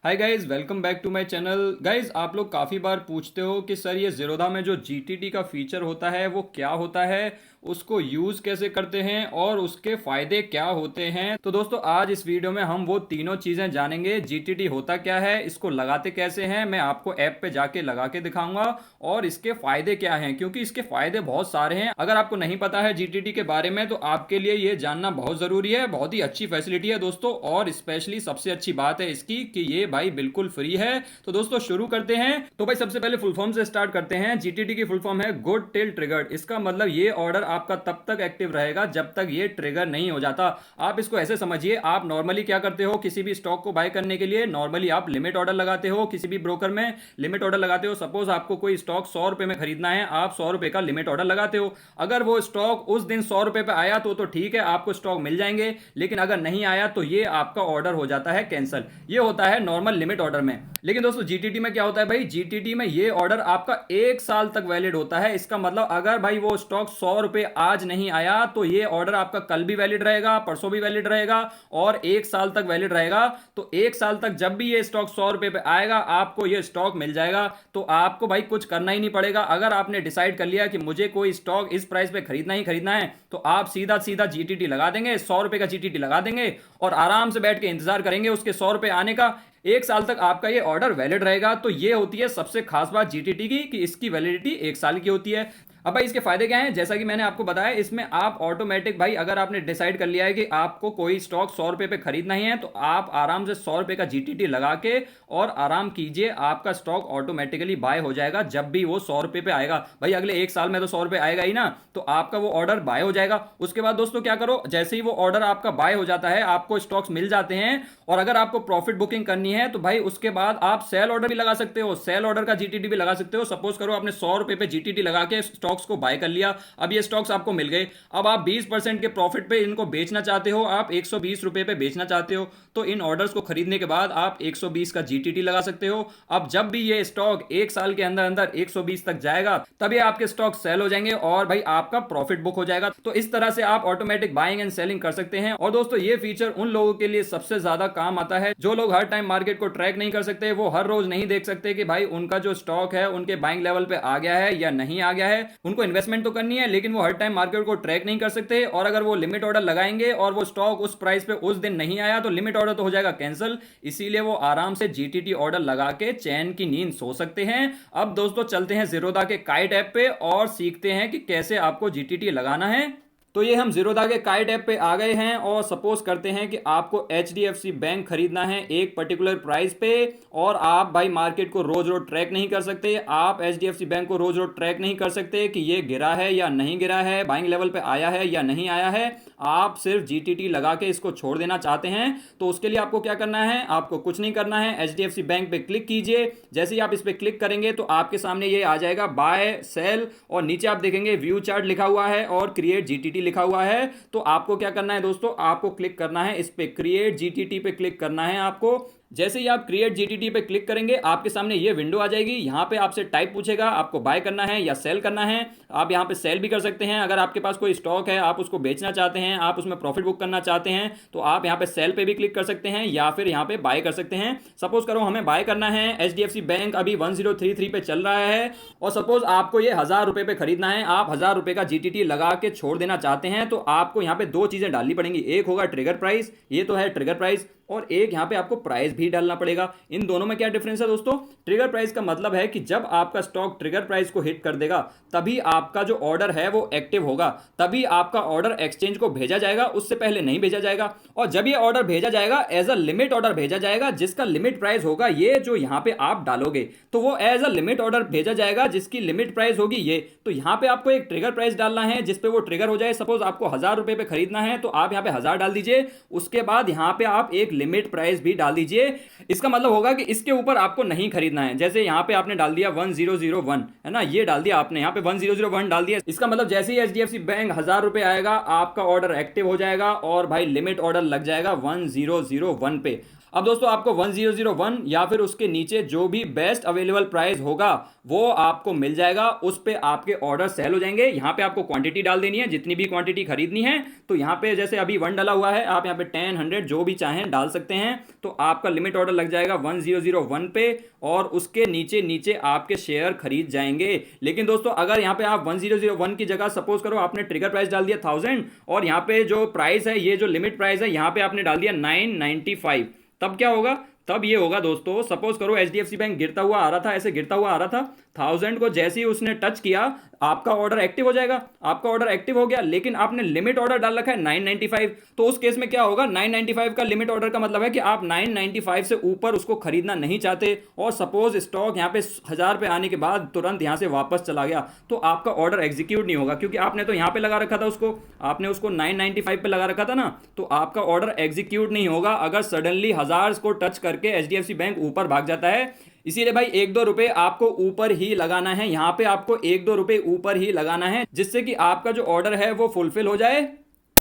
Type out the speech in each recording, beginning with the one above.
Hi guys, welcome back to my channel. Guys, आप लोग काफ़ी बार पूछते हो कि सर ये ज़ीरोधा में जो जीटीटी का फीचर होता है वो क्या होता है, उसको यूज़ कैसे करते हैं और उसके फ़ायदे क्या होते हैं। तो दोस्तों, आज इस वीडियो में हम वो तीनों चीज़ें जानेंगे। जीटीटी होता क्या है, इसको लगाते कैसे हैं, मैं आपको ऐप पे जाके लगा के दिखाऊंगा और इसके फ़ायदे क्या हैं, क्योंकि इसके फ़ायदे बहुत सारे हैं। अगर आपको नहीं पता है जीटीटी के बारे में तो आपके लिए ये जानना बहुत ज़रूरी है। बहुत ही अच्छी फैसिलिटी है दोस्तों, और स्पेशली सबसे अच्छी बात है इसकी कि ये भाई बिल्कुल फ्री है। तो दोस्तों शुरू करते हैं। तो भाई सबसे पहले फुल फॉर्म से स्टार्ट करते हैं। जीटीटी की फुल फॉर्म है गुड टिल ट्रिगर्ड। इसका मतलब ये ऑर्डर आपका तब तक एक्टिव रहेगा जब तक ये ट्रिगर नहीं हो जाता। आप इसको ऐसे समझिए, आप नॉर्मली क्या करते हो, किसी भी स्टॉक को बाय करने के लिए नॉर्मली आप लिमिट ऑर्डर लगाते हो, किसी भी ब्रोकर में लिमिट ऑर्डर लगाते हो। सपोज आपको कोई स्टॉक 100 रुपए में खरीदना है, आप 100 रुपए का लिमिट ऑर्डर लगाते हो। अगर वो स्टॉक उस दिन 100 रुपए पे आया तो ठीक है, आपको स्टॉक मिल जाएंगे। लेकिन अगर नहीं आया तो ये आपका ऑर्डर हो जाता है कैंसिल। ये होता है नॉर्मल लिमिट ऑर्डर में। लेकिन दोस्तों जीटीटी में क्या होता है भाई, जीटीटी में ये ऑर्डर आपका 1 साल तक वैलिड होता है। इसका मतलब अगर भाई वो स्टॉक 100 रुपए आज नहीं आया तो ये ऑर्डर आपका कल भी वैलिड रहेगा, परसों भी वैलिड रहेगा और 1 साल तक वैलिड रहेगा। तो 1 साल तक जब भी ये स्टॉक 100 रुपए पे आएगा आपको ये स्टॉक मिल जाएगा। तो आपको भाई कुछ करना ही नहीं पड़ेगा। अगर आपने डिसाइड कर लिया कि मुझे कोई स्टॉक इस प्राइस पे खरीदना ही खरीदना है तो आप सीधा सीधा जीटीटी लगा देंगे, 100 रुपए का जीटीटी लगा देंगे और आराम से बैठ के इंतजार करेंगे उसके 100 रुपए आने का। 1 साल तक आपका ये ऑर्डर वैलिड रहेगा। तो ये होती है सबसे खास बात जीटीटी की, कि इसकी वैलिडिटी 1 साल की होती है। अब भाई इसके फायदे क्या हैं, जैसा कि मैंने आपको बताया, इसमें आप ऑटोमेटिक भाई अगर आपने डिसाइड कर लिया है कि आपको कोई स्टॉक 100 रुपए पे खरीदना ही है तो आप आराम से 100 रुपए का जीटीटी लगा के और आराम कीजिए, आपका स्टॉक ऑटोमेटिकली बाय हो जाएगा जब भी वो 100 रुपए पे आएगा। भाई अगले 1 साल में तो 100 रुपए आएगा ही ना, तो आपका वो ऑर्डर बाय हो जाएगा। उसके बाद दोस्तों क्या करो, जैसे ही वो ऑर्डर आपका बाय हो जाता है, आपको स्टॉक्स मिल जाते हैं और अगर आपको प्रॉफिट बुकिंग करनी है तो भाई उसके बाद आप सेल ऑर्डर भी लगा सकते हो, सेल ऑर्डर का जीटीटी भी लगा सकते हो। सपोज करो आपने 100 रुपए पे जीटीटी लगा के स्टॉक्स को बाय कर लिया, अब ये स्टॉक्स आपको मिल गए। अब आप 20% के प्रॉफिट पे इनको बेचना चाहते हो, आप 120 रुपए पे बेचना चाहते हो, तो इन ऑर्डर्स को खरीदने के बाद आप 120 का जीटीटी लगा सकते हो। अब जब भी ये स्टॉक 1 साल के अंदर अंदर 120 तक जाएगा तभी आपके स्टॉक सेल हो जाएंगे और भाई आपका प्रॉफिट बुक हो जाएगा। तो इस तरह से आप ऑटोमेटिक बाइंग एंड सेलिंग कर सकते हैं। और दोस्तों ये फीचर उन लोगों के लिए सबसे ज्यादा काम आता है जो लोग हर टाइम मार्केट को ट्रैक नहीं कर सकते, वो हर रोज नहीं देख सकते कि भाई उनका जो स्टॉक है उनके बाइंग लेवल पे आ गया है या नहीं आ गया है। उनको इन्वेस्टमेंट तो करनी है लेकिन वो हर टाइम मार्केट को ट्रैक नहीं कर सकते, और अगर वो लिमिट ऑर्डर लगाएंगे और वो स्टॉक उस प्राइस पे उस दिन नहीं आया तो लिमिट ऑर्डर तो हो जाएगा कैंसिल। इसीलिए वो आराम से जीटीटी ऑर्डर लगा के चैन की नींद सो सकते हैं। अब दोस्तों चलते हैं ज़ीरोधा के काइट ऐप पे और सीखते हैं कि कैसे आपको जीटीटी लगाना है। तो ये हम ज़ीरोधा के काइट ऐप पे आ गए हैं और सपोज करते हैं कि आपको एचडीएफसी बैंक खरीदना है एक पर्टिकुलर प्राइस पे, और आप भाई मार्केट को रोज रोज ट्रैक नहीं कर सकते, आप एचडीएफसी बैंक को रोज रोज ट्रैक नहीं कर सकते कि ये गिरा है या नहीं गिरा है, बाइंग लेवल पे आया है या नहीं आया है। आप सिर्फ जीटीटी लगा के इसको छोड़ देना चाहते हैं। तो उसके लिए आपको क्या करना है, आपको कुछ नहीं करना है, एचडीएफसी बैंक पे क्लिक कीजिए। जैसे ही आप इस पे क्लिक करेंगे तो आपके सामने ये आ जाएगा बाय सेल, और नीचे आप देखेंगे व्यू चार्ट लिखा हुआ है और क्रिएट जीटीटी लिखा हुआ है। तो आपको क्या करना है दोस्तों, आपको क्लिक करना है इस पे, क्रिएट जीटीटी पे क्लिक करना है आपको। जैसे ही आप क्रिएट जीटीटी पे क्लिक करेंगे आपके सामने ये विंडो आ जाएगी। यहाँ पे आपसे टाइप पूछेगा आपको बाय करना है या सेल करना है। आप यहाँ पे सेल भी कर सकते हैं, अगर आपके पास कोई स्टॉक है आप उसको बेचना चाहते हैं, आप उसमें प्रॉफिट बुक करना चाहते हैं तो आप यहाँ पे सेल पे भी क्लिक कर सकते हैं या फिर यहाँ पे बाय कर सकते हैं। सपोज करो हमें बाय करना है, एचडीएफसी बैंक अभी 1033 पे चल रहा है और सपोज आपको ये 1000 रुपए पे खरीदना है, आप 1000 रुपए का जीटीटी लगा के छोड़ देना चाहते हैं। तो आपको यहाँ पे दो चीजें डालनी पड़ेंगी, एक होगा ट्रिगर प्राइस, ये तो है ट्रिगर प्राइस, और एक यहां पे आपको प्राइस भी डालना पड़ेगा। इन दोनों में क्या डिफरेंस है दोस्तों, ट्रिगर प्राइस का मतलब है कि जब आपका स्टॉक ट्रिगर प्राइस को हिट कर देगा तभी आपका जो ऑर्डर है वो एक्टिव होगा, तभी आपका ऑर्डर एक्सचेंज को भेजा जाएगा, उससे पहले नहीं भेजा जाएगा। और जब ये ऑर्डर भेजा जाएगा एज अ लिमिट ऑर्डर भेजा जाएगा, जिसका लिमिट प्राइस होगा ये जो यहां पे आप डालोगे, तो वो एज अ लिमिट ऑर्डर भेजा जाएगा जिसकी लिमिट प्राइस होगी ये। तो यहां पे आपको एक ट्रिगर प्राइस डालना है जिसपे वो ट्रिगर हो जाए। सपोज आपको 1000 रुपए पे खरीदना है तो आप यहां पे 1000 डाल दीजिए, उसके बाद यहां पे आप एक लिमिट प्राइस भी डाल दीजिए। इसका मतलब होगा कि इसके ऊपर आपको नहीं खरीदना है। जैसे यहां पे आपने डाल दिया 1001 है ना, ये डाल दिया आपने, यहां पे 1001 डाल दिया। इसका मतलब जैसे ही एचडीएफसी बैंक 1000 रुपए आएगा आपका ऑर्डर एक्टिव हो जाएगा और भाई लिमिट ऑर्डर लग जाएगा 1001 पे। अब दोस्तों आपको 1001 या फिर उसके नीचे जो भी बेस्ट अवेलेबल प्राइस होगा वो आपको मिल जाएगा, उस पे आपके ऑर्डर सेल हो जाएंगे। यहाँ पे आपको क्वांटिटी डाल देनी है, जितनी भी क्वांटिटी खरीदनी है। तो यहाँ पे जैसे अभी 1 डाला हुआ है, आप यहाँ पे 10, 100 जो भी चाहें डाल सकते हैं। तो आपका लिमिट ऑर्डर लग जाएगा 1001 पे और उसके नीचे नीचे आपके शेयर खरीद जाएंगे। लेकिन दोस्तों अगर यहाँ पे आप 1001 की जगह सपोज करो आपने ट्रिगर प्राइस डाल दिया 1000 और यहाँ पे जो प्राइस है, ये जो लिमिट प्राइस है, यहाँ पे आपने डाल दिया 995, तब क्या होगा? तब ये होगा दोस्तों, सपोज करो एचडीएफसी बैंक गिरता हुआ आ रहा था, ऐसे गिरता हुआ आ रहा था, 1000 को जैसे ही उसने टच किया आपका ऑर्डर एक्टिव हो जाएगा। आपका ऑर्डर एक्टिव हो गया, लेकिन आपने लिमिट ऑर्डर डाल रखा है 995। तो उस केस में क्या होगा? 995 का लिमिट ऑर्डर का मतलब है कि आप 995 से ऊपर उसको खरीदना नहीं चाहते और सपोज स्टॉक यहाँ पे 1000 पे आने के बाद तुरंत यहाँ से वापस चला गया, तो आपका ऑर्डर एग्जीक्यूट नहीं होगा, क्योंकि आपने तो यहाँ पे लगा रखा था उसको, आपने उसको 995 पे लगा रखा था ना, तो आपका ऑर्डर एग्जीक्यूट नहीं होगा अगर सडनली 1000 को टच करके एचडीएफसी बैंक ऊपर भाग जाता है। इसीलिए भाई 1-2 रुपए आपको ऊपर ही लगाना है, यहां पे आपको 1-2 रुपए ऊपर ही लगाना है, जिससे कि आपका जो ऑर्डर है वो फुलफिल हो जाए।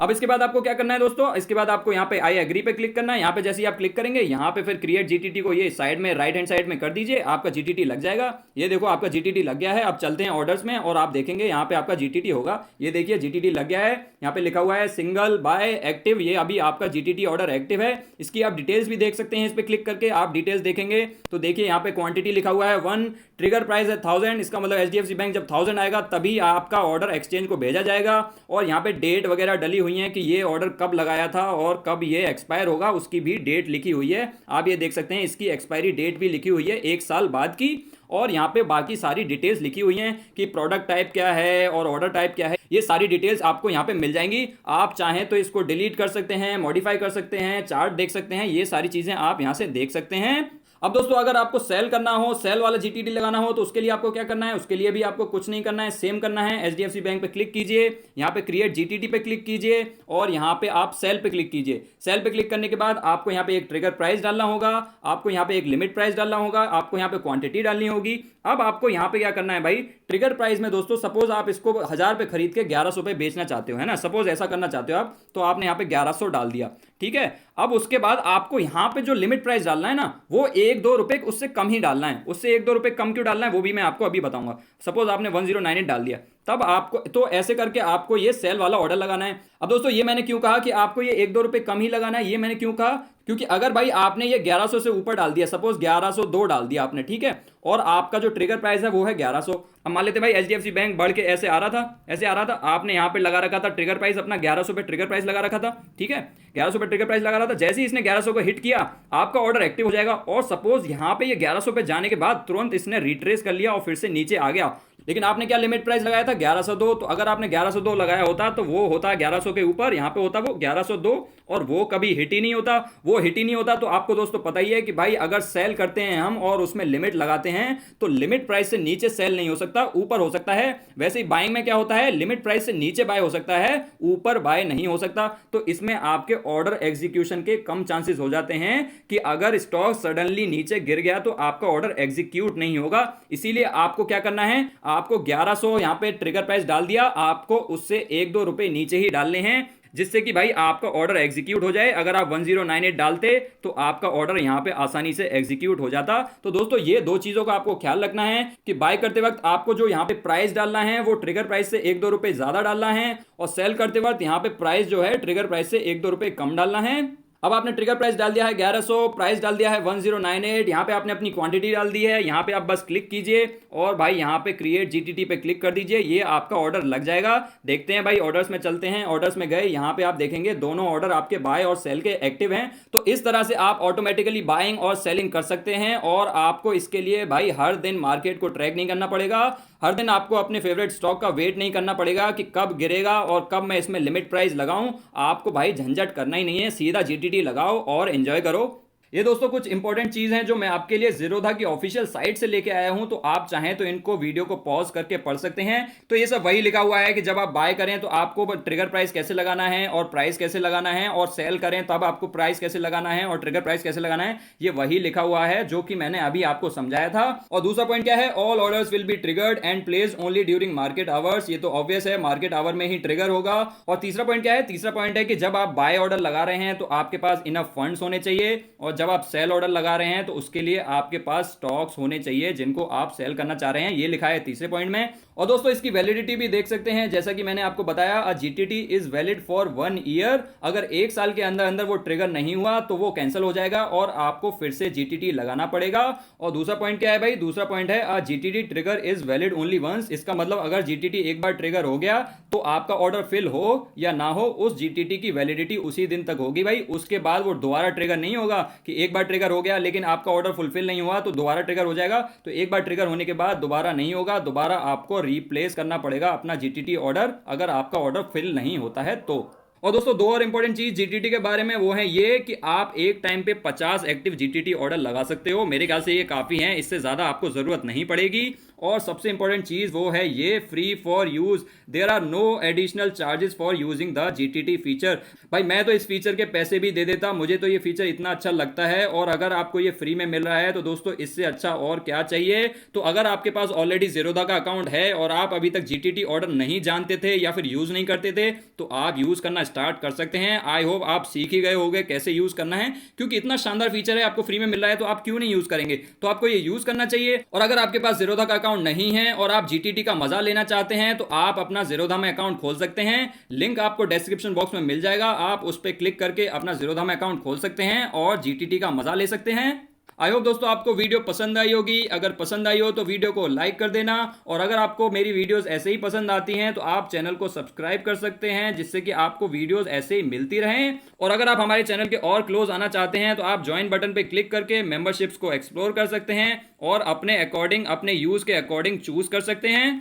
अब इसके बाद आपको क्या करना है दोस्तों? इसके बाद आपको यहाँ पे आई एग्री पे क्लिक करना है। यहाँ पे जैसे ही आप क्लिक करेंगे, यहाँ पे फिर क्रिएट जीटीटी को ये साइड में राइट हैंड साइड में कर दीजिए, आपका जीटीटी लग जाएगा। ये देखो आपका जीटीटी लग गया है। अब चलते हैं ऑर्डर्स में और आप देखेंगे यहाँ पे आपका जीटीटी होगा। ये देखिए जीटीटी लग गया है, यहाँ पे लिखा हुआ है सिंगल बाय एक्टिव। ये अभी आपका जीटीटी ऑर्डर एक्टिव है। इसकी आप डिटेल्स भी देख सकते हैं, इस पर क्लिक करके आप डिटेल्स देखेंगे तो देखिए यहाँ पे क्वांटिटी लिखा हुआ है 1, ट्रिगर प्राइस है 1000। इसका मतलब एचडीएफसी बैंक जब 1000 आएगा तभी आपका ऑर्डर एक्सचेंज को भेजा जाएगा। और यहाँ पे डेट वगैरह डली हुई है कि ये ऑर्डर कब लगाया था और कब ये एक्सपायर होगा, उसकी भी डेट लिखी हुई है। आप ये देख सकते हैं, इसकी एक्सपायरी डेट भी लिखी हुई है 1 साल बाद की। और यहाँ पे बाकी सारी डिटेल्स लिखी हुई हैं कि प्रोडक्ट टाइप क्या है और ऑर्डर टाइप क्या है। ये सारी डिटेल्स आपको यहाँ पे मिल जाएंगी। आप चाहें तो इसको डिलीट कर सकते हैं, मॉडिफाई कर सकते हैं, चार्ट देख सकते हैं, ये सारी चीजें आप यहाँ से देख सकते हैं। अब दोस्तों अगर आपको सेल करना हो, सेल वाला जीटीटी लगाना हो, तो उसके लिए आपको क्या करना है? उसके लिए भी आपको कुछ नहीं करना है, सेम करना है। एचडीएफसी बैंक पे क्लिक कीजिए, यहाँ पे क्रिएट जीटीटी पे क्लिक कीजिए और यहाँ पे आप सेल पे क्लिक कीजिए। सेल पे क्लिक करने के बाद आपको यहाँ पे एक ट्रिगर प्राइस डालना होगा, आपको यहाँ पे एक लिमिट प्राइस डालना होगा, आपको यहाँ पे क्वांटिटी डालनी होगी। अब आपको यहाँ पे क्या करना है भाई? ट्रिगर प्राइस में दोस्तों सपोज आप इसको 1000 पे खरीद के 1100 पे बेचना चाहते हो, है ना, सपोज ऐसा करना चाहते हो आप, तो आपने यहाँ पे 1100 डाल दिया, ठीक है। अब उसके बाद आपको यहाँ पे जो लिमिट प्राइस डालना है ना, वो 1-2 रुपए उससे कम ही डालना है। उससे 1-2 रुपए कम क्यों डालना है वो भी मैं आपको अभी बताऊंगा। सपोज आपने 1098 डाल दिया, तब आपको तो ऐसे करके आपको ये सेल वाला ऑर्डर लगाना है। अब दोस्तों ये मैंने क्यों कहा कि आपको ये 1-2 रुपए कम ही लगाना है, ये मैंने क्यों कहा? क्योंकि अगर भाई आपने ये 1100 से ऊपर डाल दिया, सपोज 1102 डाल दिया आपने, ठीक है, और आपका जो ट्रिगर प्राइस है वो है 1100। अब मान लेते भाई एचडीएफसी बैंक बढ़ के ऐसे आ रहा था, ऐसे आ रहा था, आपने यहाँ पे लगा रखा था ट्रिगर प्राइस अपना 1100 पे ट्रिगर प्राइस लगा रखा था, ठीक है, 1100 पे ट्रिगर प्राइस लगा रहा था। जैसे ही इसने 1100 को हिट किया, आपका ऑर्डर एक्टिव हो जाएगा। और सपोज यहाँ पे ये 1100 पे जाने के बाद तुरंत इसने रिट्रेस कर लिया और फिर से नीचे आ गया, लेकिन आपने क्या लिमिट प्राइस लगाया था? 1102। तो अगर आपने 1102 लगाया होता तो वो होता 1100 के ऊपर, यहाँ पे होता वो 1102 और वो कभी हिट ही नहीं होता, वो हिट ही नहीं होता। तो आपको दोस्तों पता ही है कि भाई अगर सेल करते हैं हम और उसमें लिमिट लगाते हैं तो लिमिट प्राइस से नीचे सेल नहीं हो सकता, ऊपर हो सकता है। वैसे ही बाइंग में क्या होता है? लिमिट प्राइस से नीचे बाय हो सकता है, ऊपर बाय नहीं हो सकता। तो इसमें आपके ऑर्डर एग्जीक्यूशन के कम चांसेस हो जाते हैं कि अगर स्टॉक सडनली नीचे गिर गया तो आपका ऑर्डर एग्जीक्यूट नहीं होगा। इसीलिए आपको क्या करना है? आपको 1100 यहां पे ट्रिगर प्राइस डाल दिया, आपको उससे 1-2 रुपए नीचे ही डालने हैं, जिससे कि भाई आपका ऑर्डर एग्जीक्यूट हो जाए। अगर आप 1098 डालते तो आपका ऑर्डर यहां पे आसानी से एग्जीक्यूट हो जाता। तो दोस्तों ये दो चीजों का आपको ख्याल रखना है कि बाय करते वक्त आपको जो यहां पे प्राइस डालना है वो ट्रिगर प्राइस से 1-2 रुपए ज्यादा डालना है, और सेल करते वक्त यहां पे प्राइस जो है ट्रिगर प्राइस से 1-2 रुपए कम डालना है। अब आपने ट्रिगर प्राइस डाल दिया है 1100, प्राइस डाल दिया है 1098, यहाँ पे आपने अपनी क्वांटिटी डाल दी है। यहाँ पे आप बस क्लिक कीजिए और भाई यहाँ पे क्रिएट जीटीटी पे क्लिक कर दीजिए, ये आपका ऑर्डर लग जाएगा। देखते हैं भाई, ऑर्डर्स में चलते हैं। ऑर्डर्स में गए, यहाँ पे आप देखेंगे दोनों ऑर्डर आपके बाय और सेल के एक्टिव हैं। तो इस तरह से आप ऑटोमेटिकली बाइंग और सेलिंग कर सकते हैं, और आपको इसके लिए भाई हर दिन मार्केट को ट्रैक नहीं करना पड़ेगा। हर दिन आपको अपने फेवरेट स्टॉक का वेट नहीं करना पड़ेगा कि कब गिरेगा और कब मैं इसमें लिमिट प्राइस लगाऊं। आपको भाई झंझट करना ही नहीं है, सीधा जीटीटी लगाओ और एंजॉय करो। ये दोस्तों कुछ इंपॉर्टेंट चीज हैं जो मैं आपके लिए ज़ीरोधा की ऑफिशियल साइट से लेके आया हूं, तो आप चाहें तो इनको वीडियो को पॉज करके पढ़ सकते हैं। तो ये सब वही लिखा हुआ है कि जब आप बाय करें तो आपको ट्रिगर प्राइस कैसे लगाना है और प्राइस कैसे लगाना है, और सेल करें तब आपको प्राइस कैसे लगाना है और ट्रिगर प्राइस कैसे लगाना है, ये वही लिखा हुआ है जो कि मैंने अभी आपको समझाया था। और दूसरा पॉइंट क्या है? All orders will be triggered and placed only during market hours. ये तो ऑब्वियस है, मार्केट आवर में ही ट्रिगर होगा। और तीसरा पॉइंट क्या है? तीसरा पॉइंट है कि जब आप बाय ऑर्डर लगा रहे हैं तो आपके पास इनफ फंड्स होने चाहिए, और जब आप सेल ऑर्डर लगा रहे हैं तो उसके लिए आपके पास स्टॉक्स होने चाहिए जिनको आप सेल करना चाह रहे हैं, ये लिखा है तीसरे पॉइंट में। और दोस्तों इसकी वैलिडिटी भी देख सकते हैं, जैसा कि मैंने आपको बताया, a GTT is valid for 1 year. अगर 1 साल के अंदर अंदर वो ट्रिगर नहीं हुआ तो वो कैंसिल हो जाएगा और आपको फिर से जीटीटी लगाना पड़ेगा। और दूसरा पॉइंट क्या है भाई? दूसरा पॉइंट है a GTT trigger is valid only once. इसका मतलब अगर जीटीटी एक बार ट्रिगर हो गया तो आपका ऑर्डर फिल हो या ना हो, उस जीटीटी की वैलिडिटी उसी दिन तक होगी भाई। उसके बाद वो दोबारा ट्रिगर नहीं होगा कि एक बार ट्रिगर हो गया लेकिन आपका ऑर्डर फुलफिल नहीं हुआ तो दोबारा ट्रिगर हो जाएगा। तो एक बार ट्रिगर होने के बाद दोबारा नहीं होगा, दोबारा आपको रिप्लेस करना पड़ेगा अपना जीटीटी ऑर्डर अगर आपका ऑर्डर फिल नहीं होता है तो। और दोस्तों दो और इंपॉर्टेंट चीज जीटीटी के बारे में वो है ये कि आप एक टाइम पे 50 एक्टिव जीटीटी ऑर्डर लगा सकते हो। मेरे ख्याल से ये काफी है, इससे ज्यादा आपको जरूरत नहीं पड़ेगी। और सबसे इंपॉर्टेंट चीज वो है ये free for use, there are no additional charges for using the GTT feature. भाई मैं तो इस फीचर के पैसे भी दे देता, मुझे तो ये फीचर इतना अच्छा लगता है। और अगर आपको ये फ्री में मिल रहा है तो दोस्तों इससे अच्छा और क्या चाहिए। तो अगर आपके पास ऑलरेडी ज़ीरोधा का अकाउंट है और आप अभी तक जीटीटी ऑर्डर नहीं जानते थे या फिर यूज नहीं करते थे तो आप यूज करना स्टार्ट कर सकते हैं। आई होप आप सीख ही गए होंगे कैसे यूज करना है, क्योंकि इतना शानदार फीचर है, आपको फ्री में मिल रहा है तो आप क्यों नहीं यूज करेंगे। तो आपको ये यूज करना चाहिए। और अगर आपके पास ज़ीरोधा का अकाउंट नहीं है और आप जीटीटी का मजा लेना चाहते हैं तो आप अपना ज़ीरोधा में अकाउंट खोल सकते हैं। लिंक आपको डिस्क्रिप्शन बॉक्स में मिल जाएगा, आप उस पर क्लिक करके अपना ज़ीरोधा में अकाउंट खोल सकते हैं और जीटीटी का मजा ले सकते हैं। आई होप दोस्तों आपको वीडियो पसंद आई होगी। अगर पसंद आई हो तो वीडियो को लाइक कर देना। और अगर आपको मेरी वीडियोस ऐसे ही पसंद आती हैं तो आप चैनल को सब्सक्राइब कर सकते हैं, जिससे कि आपको वीडियोस ऐसे ही मिलती रहें। और अगर आप हमारे चैनल के और क्लोज आना चाहते हैं तो आप ज्वाइन बटन पे क्लिक करके मेंबरशिप्स को एक्सप्लोर कर सकते हैं और अपने अकॉर्डिंग, अपने यूज के अकॉर्डिंग चूज कर सकते हैं।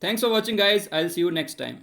Thanks for watching guys, I will see you next time.